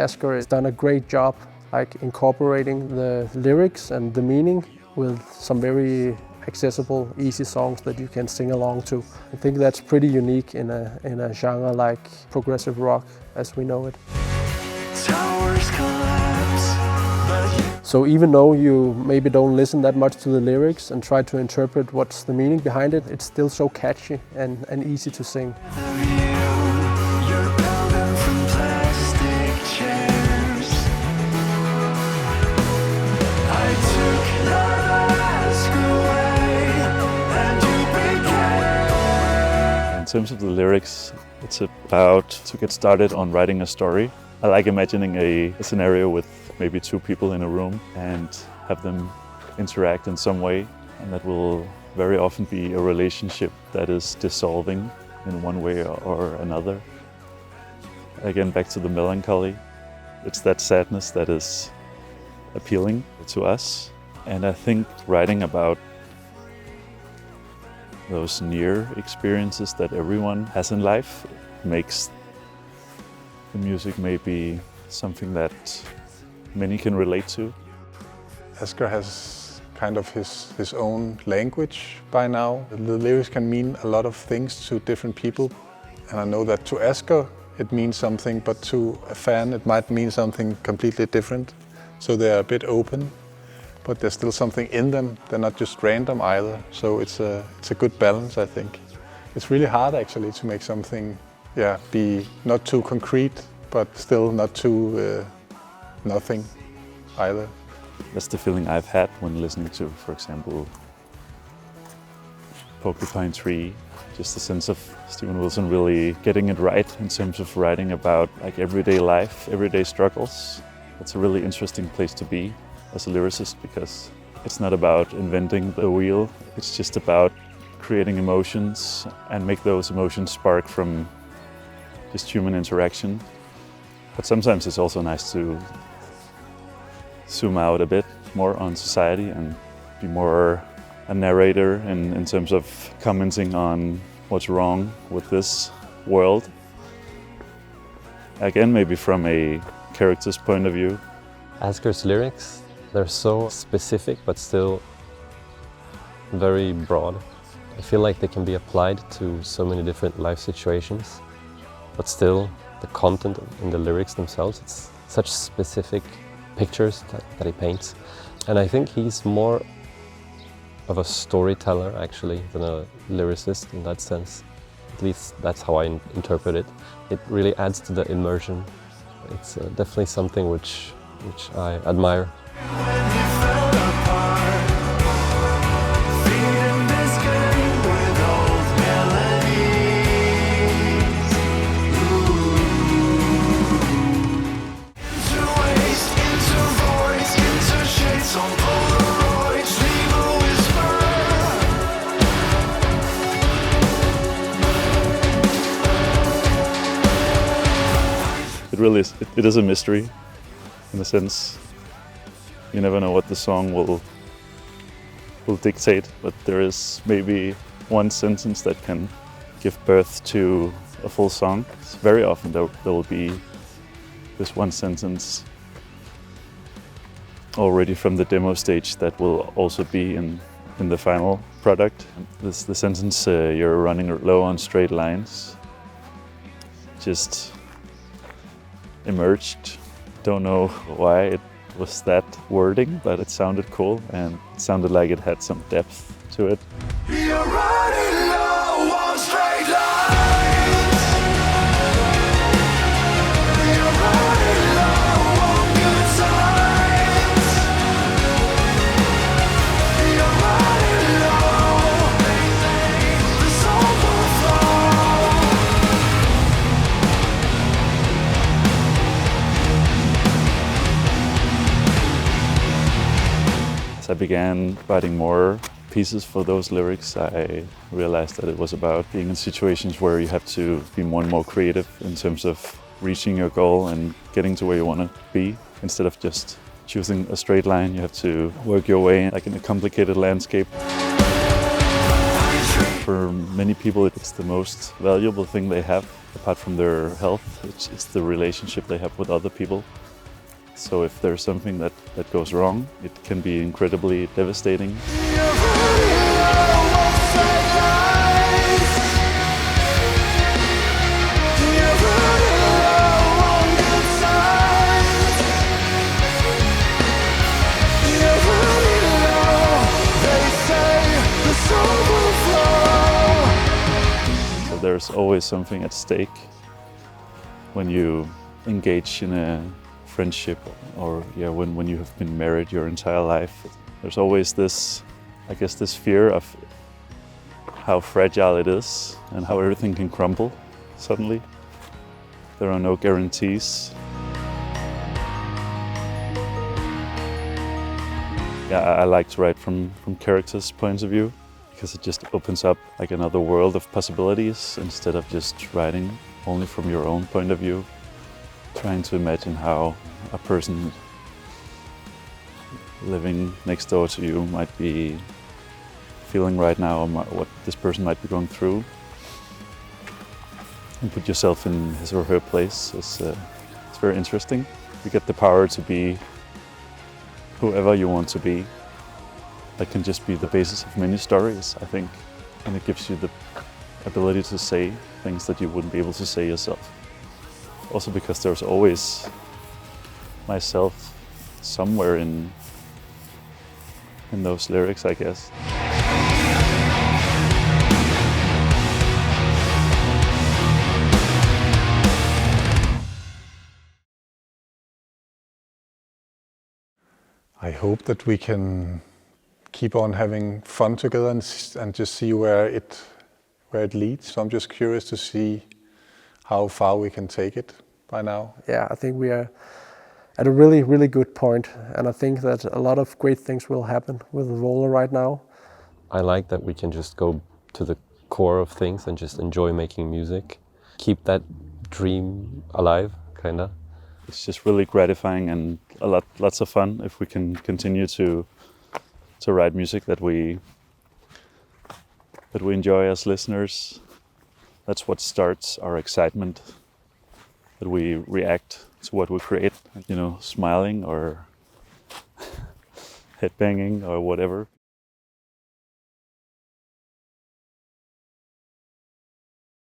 Asger has done a great job like incorporating the lyrics and the meaning with some very accessible, easy songs that you can sing along to. I think that's pretty unique in a genre like progressive rock as we know it. Towers collapse, but So even though you maybe don't listen that much to the lyrics and try to interpret what's the meaning behind it, it's still so catchy and easy to sing. you're building from plastic chairs. I took your mask away and you became. In terms of the lyrics, it's about to get started on writing a story. I like imagining a scenario with maybe two people in a room and have them interact in some way, and that will very often be a relationship that is dissolving in one way or another. Again, back to the melancholy. It's that sadness that is appealing to us, and I think writing about those near experiences that everyone has in life makes the music maybe something that many can relate to. Asger has kind of his own language by now. The lyrics can mean a lot of things to different people. And I know that to Asger it means something, but to a fan it might mean something completely different. So they're a bit open, but there's still something in them. They're not just random either. So it's a good balance, I think. It's really hard actually to make something be not too concrete, but still not too nothing either. That's the feeling I've had when listening to, for example, Porcupine Tree. Just the sense of Steven Wilson really getting it right in terms of writing about like everyday life, everyday struggles. It's a really interesting place to be as a lyricist because it's not about inventing the wheel. It's just about creating emotions and make those emotions spark from just human interaction. But sometimes it's also nice to zoom out a bit more on society and be more a narrator in terms of commenting on what's wrong with this world. Again, maybe from a character's point of view. Asger's lyrics, they're so specific but still very broad. I feel like they can be applied to so many different life situations, but still the content in the lyrics themselves, it's such specific pictures that he paints. And I think he's more of a storyteller actually than a lyricist in that sense. At least that's how I interpret it. It really adds to the immersion. It's definitely something which I admire. It really is, it is a mystery in a sense. You never know what the song will dictate, but there is maybe one sentence that can give birth to a full song. Very often there will be this one sentence already from the demo stage that will also be in the final product. This the sentence, you're running low on straight lines, just emerged. Don't know why it was that wording, but it sounded cool and it sounded like it had some depth to it. You're running low on straight lines. You're running low on good times. You're running low. The soul will flow. As I began writing more pieces for those lyrics, I realized that it was about being in situations where you have to be more and more creative in terms of reaching your goal and getting to where you want to be. Instead of just choosing a straight line, you have to work your way like in a complicated landscape. For many people, it's the most valuable thing they have. apart from their health, it's the relationship they have with other people. So if there's something that goes wrong, it can be incredibly devastating. There's always something at stake when you engage in a friendship or when you have been married your entire life. There's always this, I guess, this fear of how fragile it is and how everything can crumble suddenly. There are no guarantees. Yeah, I like to write from characters' points of view, because it just opens up like another world of possibilities instead of just writing only from your own point of view. Trying to imagine how a person living next door to you might be feeling right now, or what this person might be going through. And put yourself in his or her place. It's very interesting. You get the power to be whoever you want to be. That can just be the basis of many stories, I think. And it gives you the ability to say things that you wouldn't be able to say yourself. Also because there's always myself somewhere in those lyrics, I guess. I hope that we can keep on having fun together and just see where it leads. So I'm just curious to see how far we can take it by now. Yeah, I think we are at a really, really good point, and I think that a lot of great things will happen with VOLA right now. I like that we can just go to the core of things and just enjoy making music. Keep that dream alive, kinda. It's just really gratifying and lots of fun if we can continue to write music that we enjoy as listeners. That's what starts our excitement, that we react to what we create, smiling or headbanging or whatever.